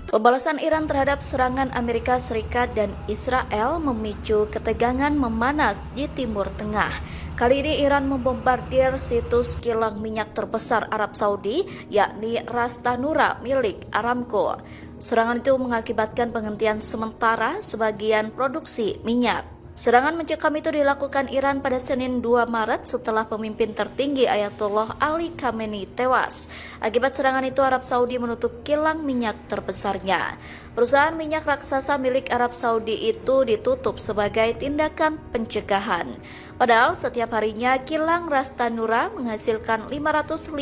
Pembalasan Iran terhadap serangan Amerika Serikat dan Israel memicu ketegangan memanas di Timur Tengah. Kali ini Iran membombardir situs kilang minyak terbesar Arab Saudi, yakni Ras Tanura milik Aramco. Serangan itu mengakibatkan penghentian sementara sebagian produksi minyak. Serangan mencekam itu dilakukan Iran pada Senin 2 Maret setelah pemimpin tertinggi Ayatollah Ali Khamenei tewas. Akibat serangan itu, Arab Saudi menutup kilang minyak terbesarnya. Perusahaan minyak raksasa milik Arab Saudi itu ditutup sebagai tindakan pencegahan. Padahal setiap harinya kilang Ras Tanura menghasilkan 550.000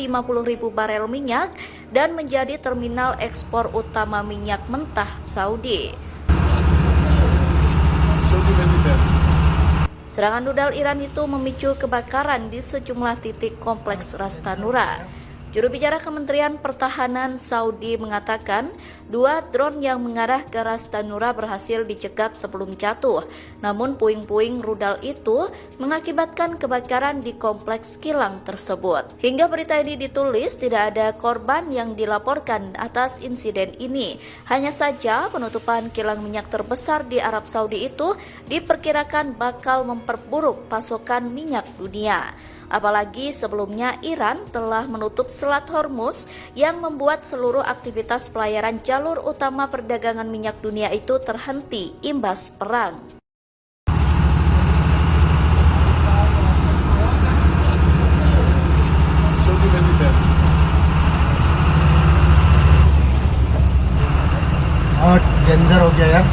barel minyak dan menjadi terminal ekspor utama minyak mentah Saudi. Serangan rudal Iran itu memicu kebakaran di sejumlah titik kompleks Ras Tanura. Juru bicara Kementerian Pertahanan Saudi mengatakan 2 drone yang mengarah ke Ras Tanura berhasil dicegat sebelum jatuh. Namun puing-puing rudal itu mengakibatkan kebakaran di kompleks kilang tersebut. Hingga berita ini ditulis, tidak ada korban yang dilaporkan atas insiden ini. Hanya saja penutupan kilang minyak terbesar di Arab Saudi itu diperkirakan bakal memperburuk pasokan minyak dunia. Apalagi sebelumnya Iran telah menutup Selat Hormuz yang membuat seluruh aktivitas pelayaran jalur utama perdagangan minyak dunia itu terhenti imbas perang. और डेंजर हो गया यार।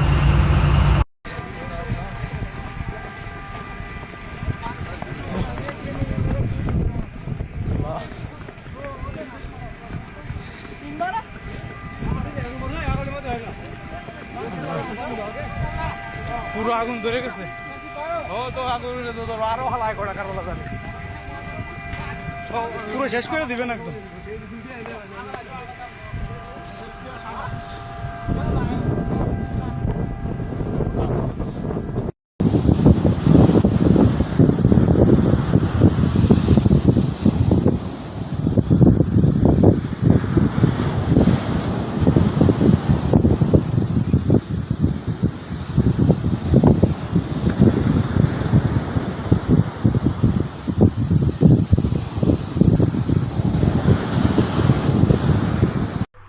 পুরো আগুন ধরে গেছে। ও তো আগুন আরো হালাই করা কারণ জানি পুরো শেষ করে দিবেন একদম।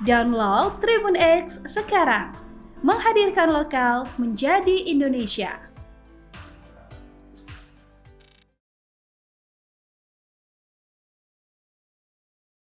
Download Tribun X sekarang, menghadirkan lokal menjadi Indonesia.